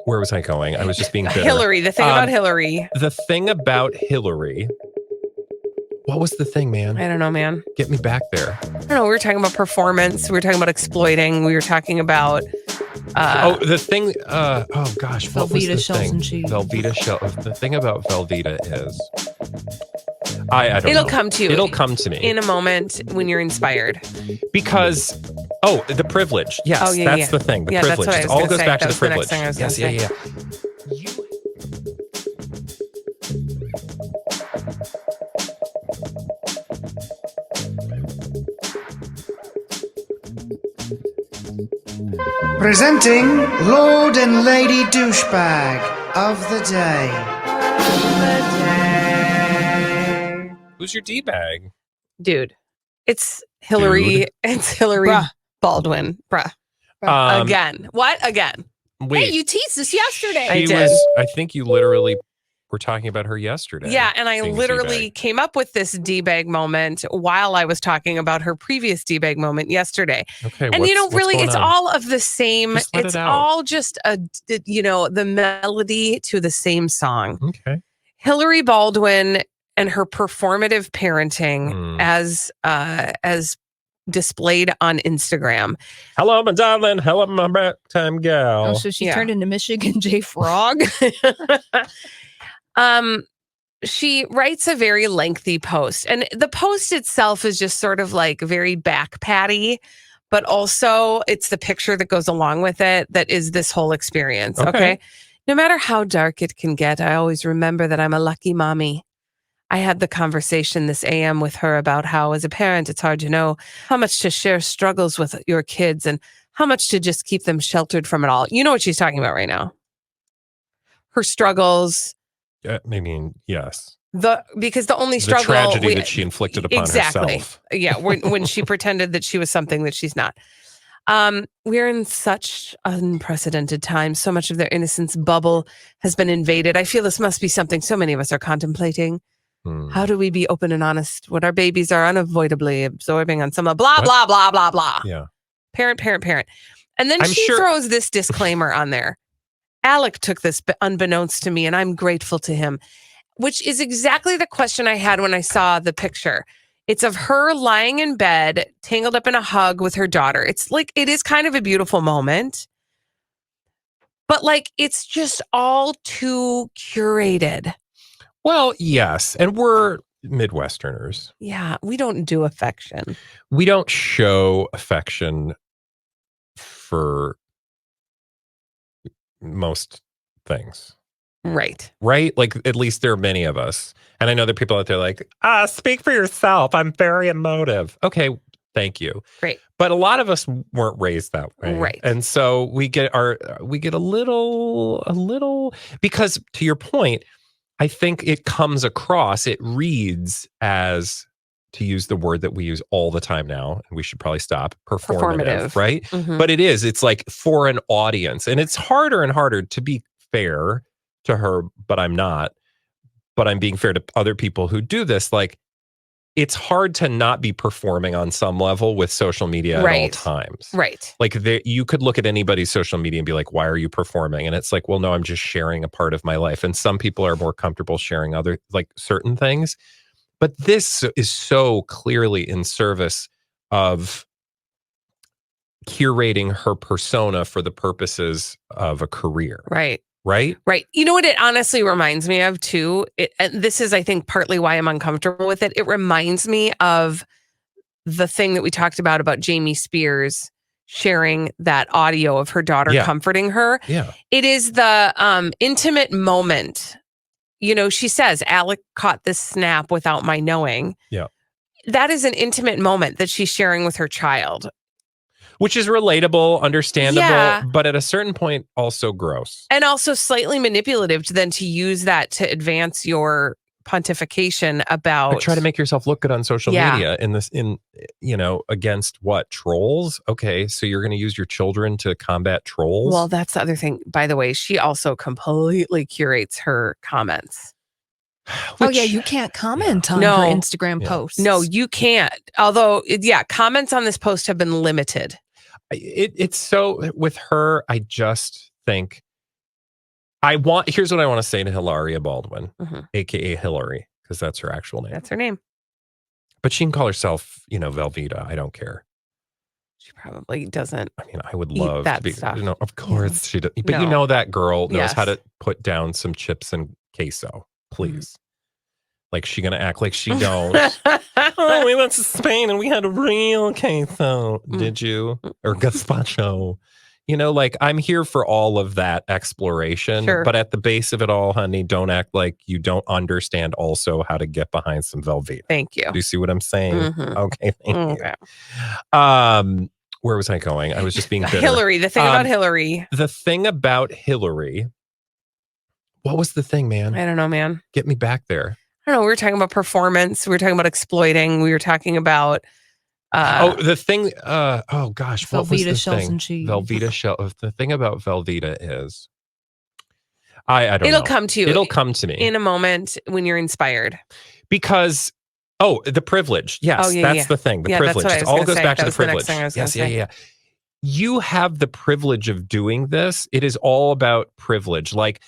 Where was I going? I was just being bitter. Hillary. The thing about Hillary. The thing about Hillary. What was the thing, man? I don't know, man. Get me back there. I don't know. We were talking about performance. We were talking about exploiting. We were talking about... the thing... oh, gosh. What was the shells thing? and cheese. Velveeta shells. The thing about Velveeta is... I don't know. It'll come to you. It'll come to me. In a moment when you're inspired. Because... Oh, the privilege. Yes, that's the thing. The privilege. It all goes back to the privilege. Yes, yeah. Presenting Lord and Lady Douchebag of the Day. Who's your D-bag? Dude, it's Hillary. Dude. It's Hillary Baldwin. Bruh. Again. What? Again. Wait. Hey, you teased us yesterday. I did. I think you literally were talking about her yesterday. Yeah, and I literally came up with this D-bag moment while I was talking about her previous D-bag moment yesterday. Okay, and really, it's all of the same. It's all just the melody to the same song. Okay. Hillary Baldwin and her performative parenting as displayed on Instagram. Hello, my darling. Hello, my ragtime gal. Oh, so she turned into Michigan J. Frog. She writes a very lengthy post, and the post itself is just sort of like very back patty, but also it's the picture that goes along with it that is this whole experience. Okay. No matter how dark it can get, I always remember that I'm a lucky mommy. I had the conversation this AM with her about how, as a parent, it's hard to know how much to share struggles with your kids and how much to just keep them sheltered from it all. You know what she's talking about right now? Her struggles. I mean, yes. Because the only struggle... The tragedy that she inflicted upon herself. Yeah, when she pretended that she was something that she's not. We're in such unprecedented times. So much of their innocence bubble has been invaded. I feel this must be something so many of us are contemplating. How do we be open and honest when our babies are unavoidably absorbing on some blah, blah, blah, blah, blah. Yeah. Parent. And then she throws this disclaimer on there. Alec took this unbeknownst to me, and I'm grateful to him, which is exactly the question I had when I saw the picture. It's of her lying in bed, tangled up in a hug with her daughter. It's like, it is kind of a beautiful moment, but like, it's just all too curated. Well, yes. And we're Midwesterners. Yeah. We don't do affection. We don't show affection for most things. Right. Like, at least there are many of us. And I know there are people out there like, speak for yourself. I'm very emotive. Okay. Thank you. Great. But a lot of us weren't raised that way. Right. And so we get a little, because to your point, I think it comes across, it reads as, to use the word that we use all the time now, and we should probably stop, performative. Right? Mm-hmm. But it's like for an audience. And it's harder and harder to be fair to her, but I'm not. But I'm being fair to other people who do this. Like, it's hard to not be performing on some level with social media at all times. Right. Like, you could look at anybody's social media and be like, why are you performing? And it's like, well, no, I'm just sharing a part of my life. And some people are more comfortable sharing certain things. But this is so clearly in service of curating her persona for the purposes of a career. Right. Right? Right. You know what it honestly reminds me of too? And this is, I think, partly why I'm uncomfortable with it. It reminds me of the thing that we talked about Jamie Spears sharing that audio of her daughter comforting her. Yeah. It is the intimate moment. You know, she says, Alec caught this snap without my knowing. Yeah. That is an intimate moment that she's sharing with her child. Which is relatable, understandable, but at a certain point, also gross. And also slightly manipulative to use that to advance your pontification about... Or try to make yourself look good on social media against what? Trolls? Okay, so you're going to use your children to combat trolls? Well, that's the other thing. By the way, she also completely curates her comments. You can't comment on her Instagram posts. No, you can't. Although, comments on this post have been limited. It's so, with her, I just think here's what I want to say to Hilaria Baldwin, aka Hillary, because that's her actual name. That's her name. But she can call herself, Velveeta. I don't care. She probably doesn't. I mean, I would love that to be, stuff. of course she does. But No. that girl knows how Yes. to put down some chips and queso, please. Like, she gonna act like she don't. Oh, we went to Spain and we had a real queso. Did you? Or gazpacho. Like, I'm here for all of that exploration. Sure. But at the base of it all, honey, don't act like you don't understand also how to get behind some Velveeta. Thank you. Do you see what I'm saying? Okay, thank Okay. you. Where was I going? I was just being bitter. Hillary. The thing about Hillary. The thing about Hillary. What was the thing, man? I don't know, man. Get me back there. I don't know. We were talking about performance. We were talking about exploiting. We were talking about. The thing. Oh gosh, what was the Velveeta shells thing? and cheese. Velveeta shell. The thing about Velveeta is, I don't know. It'll come to you. It'll come to me in a moment when you're inspired. Because the privilege. Yes, that's the thing. The privilege. That's what I It was all gonna goes say. back That to the was the next privilege. thing I was Yes, gonna say. yeah. You have the privilege of doing this. It is all about privilege. Like,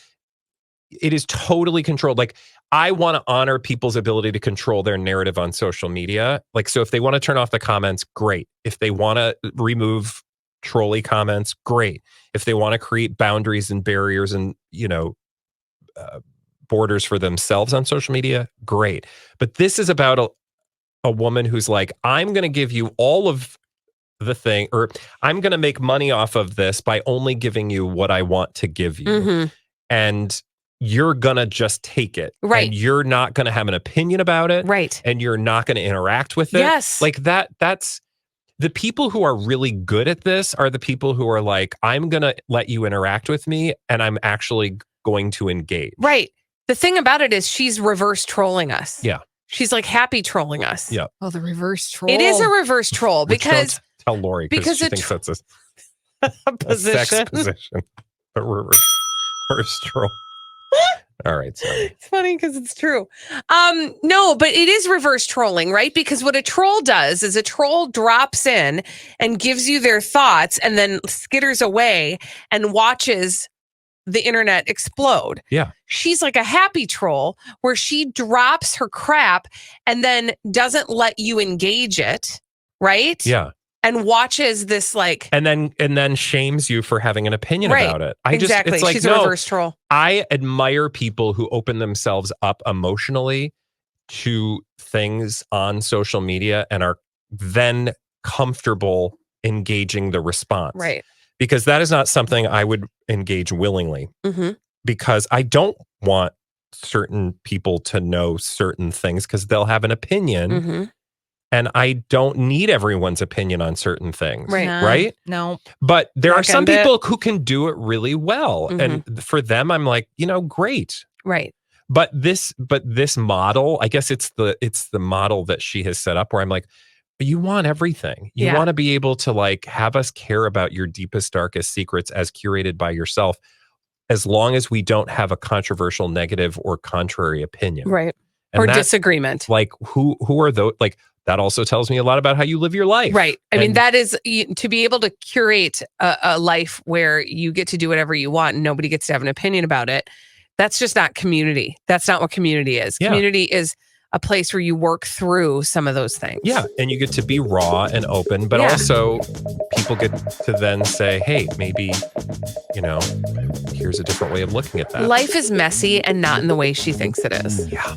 it is totally controlled. Like, I want to honor people's ability to control their narrative on social media. Like, so if they want to turn off the comments, great. If they want to remove trolly comments, great. If they want to create boundaries and barriers and, borders for themselves on social media, great. But this is about a woman who's like, I'm going to give you all of the thing, or I'm going to make money off of this by only giving you what I want to give you. And you're going to just take it. Right. And you're not going to have an opinion about it. Right. And you're not going to interact with it. Yes. Like that's the people who are really good at this are the people who are like, I'm going to let you interact with me and I'm actually going to engage. Right. The thing about it is she's reverse trolling us. Yeah. She's like happy trolling us. Yeah. Oh, the reverse troll. It is a reverse troll because tell Lori because she thinks that's a position. sex position. But reverse troll. All right, sorry. It's funny because it's true. No, but it is reverse trolling, right? Because what a troll does is a troll drops in and gives you their thoughts and then skitters away and watches the internet explode. Yeah. She's like a happy troll where she drops her crap and then doesn't let you engage it, right? Yeah. And watches this like and then shames you for having an opinion about it. Exactly. It's like, she's a reverse troll. I admire people who open themselves up emotionally to things on social media and are then comfortable engaging the response. Right. Because that is not something I would engage willingly. Because I don't want certain people to know certain things because they'll have an opinion. And I don't need everyone's opinion on certain things. Right. Right? No. But there are some Back end people who can do it really well. And for them, I'm like, great. Right. But this model, I guess it's the model that she has set up where I'm like, you want everything. You want to be able to like have us care about your deepest, darkest secrets as curated by yourself, as long as we don't have a controversial, negative, or contrary opinion. Right. And or disagreement. Like who are those? Like that also tells me a lot about how you live your life. Right. I mean, that is to be able to curate a life where you get to do whatever you want and nobody gets to have an opinion about it. That's just not community. That's not what community is. Yeah. Community is a place where you work through some of those things. Yeah. And you get to be raw and open, but also people get to then say, hey, maybe, here's a different way of looking at that. Life is messy and not in the way she thinks it is. Yeah.